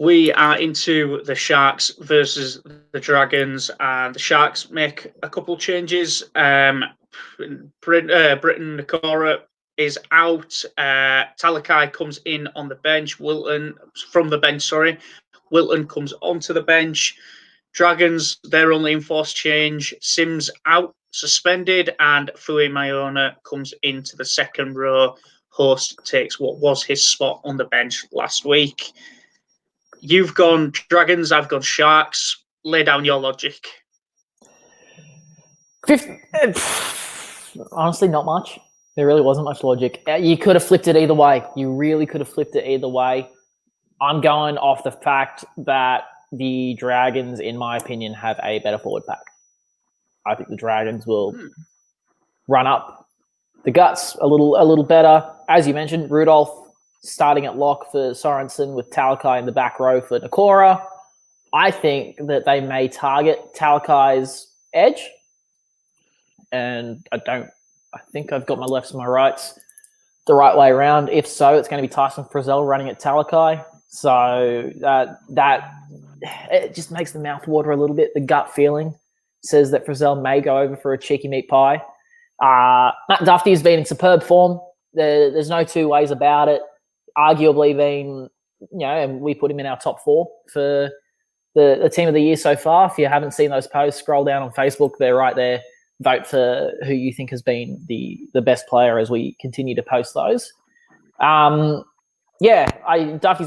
We are into the Sharks versus the Dragons, and the Sharks make a couple changes. Britton Nakora is out. Talakai comes in on the bench. Wilton comes onto the bench. Dragons, their only enforced change. Sims out, suspended, and Fui Mayona comes into the second row. Host takes what was his spot on the bench last week. You've gone Dragons, I've gone Sharks. Lay down your logic. Honestly, not much. There really wasn't much logic. You could have flipped it either way. You really could have flipped it either way. I'm going off the fact that the Dragons, in my opinion, have a better forward pack. I think the Dragons will run up the guts a little better. As you mentioned, Rudolph starting at lock for Sorensen with Talakai in the back row for Nakora. I think that they may target Talakai's edge. And I think I've got my lefts and my rights the right way around. If so, it's going to be Tyson Frizzell running at Talakai. So that it just makes the mouth water a little bit. The gut feeling says that Frizzell may go over for a cheeky meat pie. Matt Duffy has been in superb form. There's no two ways about it. Arguably been, and we put him in our top 4 for the team of the year so far. If you haven't seen those posts, scroll down on Facebook. They're right there. Vote for who you think has been the best player as we continue to post those. Duffy's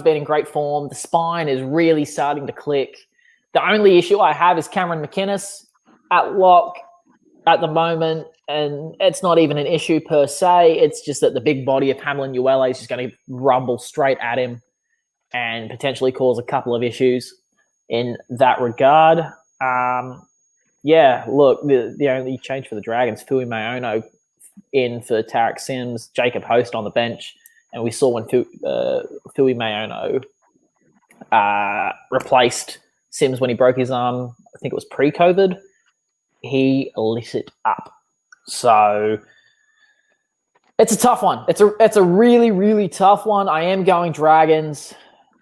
been in great form. The spine is really starting to click. The only issue I have is Cameron McInnes at lock at the moment, and it's not even an issue per se. It's just that the big body of Hamlin Uele is just going to rumble straight at him and potentially cause a couple of issues in that regard. The only change for the Dragons, Fui Mayono in for Tarek Sims, Jacob Host on the bench, and we saw when Fui Mayono replaced Sims when he broke his arm, I think it was pre-COVID, he lit it up. So it's a tough one. It's a really, really tough one. I am going Dragons.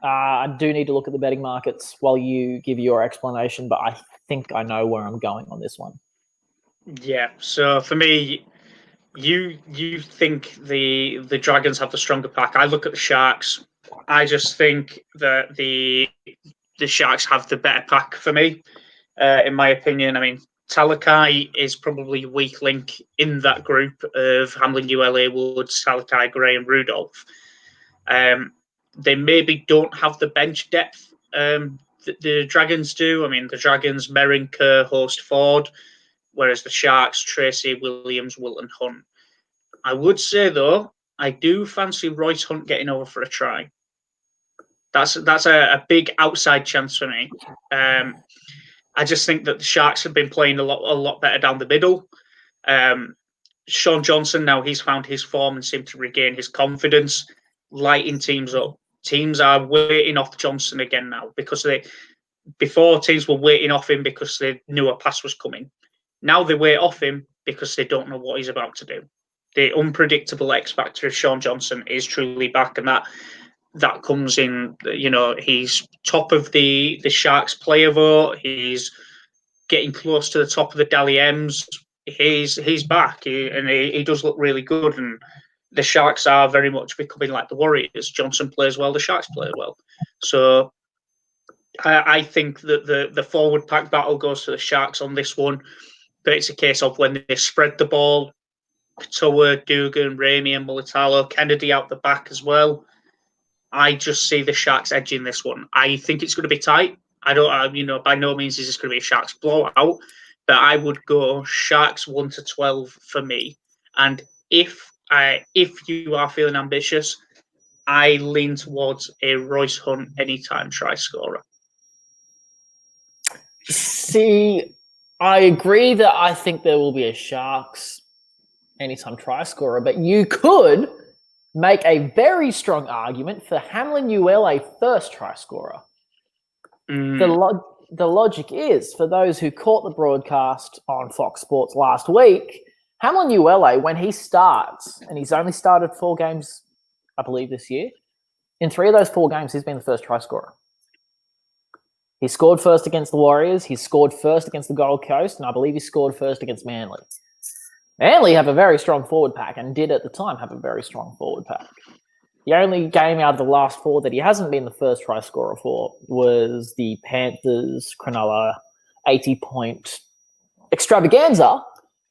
I do need to look at the betting markets while you give your explanation, but I think I know where I'm going on this one. Yeah. So for me, you think the Dragons have the stronger pack. I look at the Sharks. I just think that the Sharks have the better pack for me, in my opinion. I mean, Talakai is probably a weak link in that group of Hamlin, ULA, Woods, Talakai, Gray, and Rudolph. They maybe don't have the bench depth the Dragons do. I mean, the Dragons, Merrin, Kerr, Host, Ford, whereas the Sharks, Tracy, Williams, Wilton, Hunt. I would say, though, I do fancy Royce Hunt getting over for a try. That's a big outside chance for me. I just think that the Sharks have been playing a lot better down the middle. Sean Johnson, now he's found his form and seemed to regain his confidence, lighting teams up. Teams are waiting off Johnson again now because before teams were waiting off him because they knew a pass was coming. Now they wait off him because they don't know what he's about to do. The unpredictable X factor of Sean Johnson is truly back, and that comes in. He's top of the Sharks player vote. He's getting close to the top of the Dally M's. He's back, and he does look really good. And the Sharks are very much becoming like the Warriors. Johnson plays well, the Sharks play well. So I think that the forward pack battle goes to the Sharks on this one. But it's a case of when they spread the ball, Katoa, Dugan, Ramey, and Mulitalo, Kennedy out the back as well. I just see the Sharks edging this one. I think it's going to be tight. I don't, by no means is this going to be a Sharks blowout, but I would go Sharks 1-12 for me. And if you are feeling ambitious, I lean towards a Royce Hunt anytime try scorer. See, I agree that I think there will be a Sharks anytime try scorer, but you could make a very strong argument for Hamlin ULA first try scorer. The logic is, for those who caught the broadcast on Fox Sports last week, Hamlin ULA, when he starts, and he's only started 4 games, I believe, this year, in 3 of those 4 games, he's been the first try scorer. He scored first against the Warriors. He scored first against the Gold Coast, and I believe he scored first against Manly. Manly have a very strong forward pack and did at the time have a very strong forward pack. The only game out of the last 4 that he hasn't been the first try scorer for was the Panthers Cronulla 80-point extravaganza,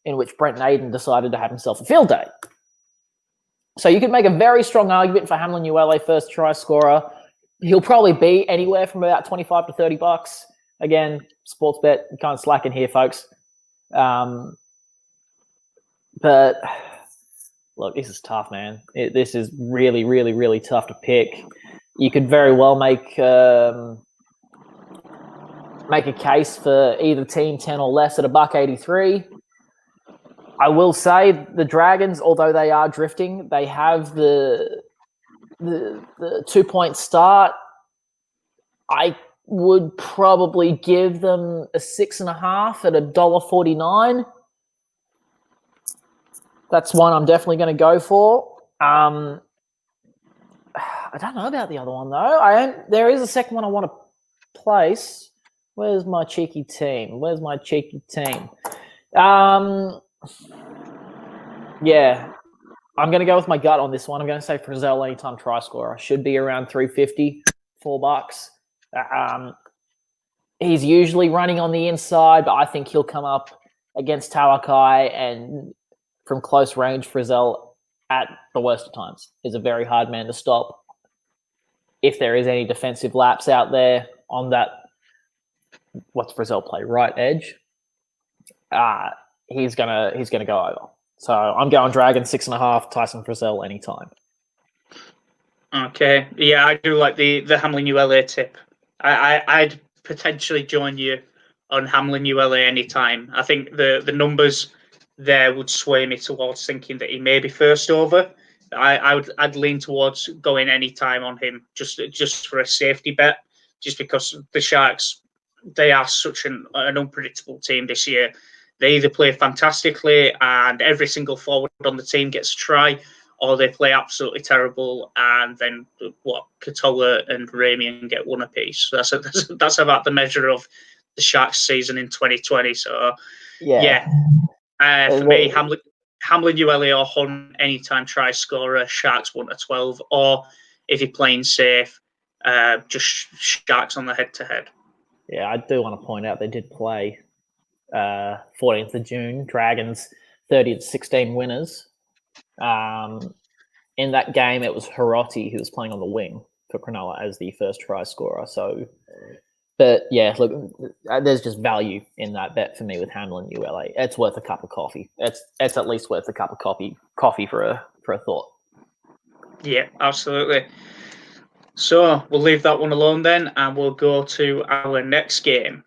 in which Brent Naden decided to have himself a field day. So you could make a very strong argument for Hamlin Uele first try scorer. He'll probably be anywhere from about $25 to $30. Again, sports bet, you can't slack in here, folks. But look, this is tough, man. This is really, really, really tough to pick. You could very well make a case for either team 10 or less at $1.83. I will say the Dragons, although they are drifting, they have the 2-point start. I would probably give them a 6.5 at $1.49. That's one I'm definitely going to go for. I don't know about the other one though. There is a second one I want to place. Where's my cheeky team? Yeah, I'm going to go with my gut on this one. I'm going to say Frizzell anytime try scorer. Should be around $3.50, $4. He's usually running on the inside, but I think he'll come up against Talakai and from close range. Frizzell at the worst of times is a very hard man to stop. If there is any defensive lapse out there on that, what's Frizzell play? Right edge. He's gonna go over. So I'm going Dragon 6.5, Tyson Frizzell anytime. Okay, yeah, I do like the Hamlin ULA tip. I'd potentially join you on Hamlin ULA anytime. I think the numbers there would sway me towards thinking that he may be first over. I'd lean towards going anytime on him just for a safety bet, just because the Sharks, they are such an unpredictable team this year. They either play fantastically and every single forward on the team gets a try, or they play absolutely terrible and then Katoa and Ramian get one apiece. That's about the measure of the Sharks season in 2020. So yeah. For me, Hamlin ULA or Hunt anytime try scorer, Sharks 1 to 12, or if you're playing safe, just Sharks on the head-to-head. Yeah, I do want to point out they did play 14th of June, Dragons 30-16 winners. In that game, it was Hiroti who was playing on the wing for Cronulla as the first try scorer. So, but yeah, look, there's just value in that bet for me with Hamlin ULA. It's worth a cup of coffee. It's at least worth a cup of coffee for a thought. Yeah, absolutely. So we'll leave that one alone then, and we'll go to our next game.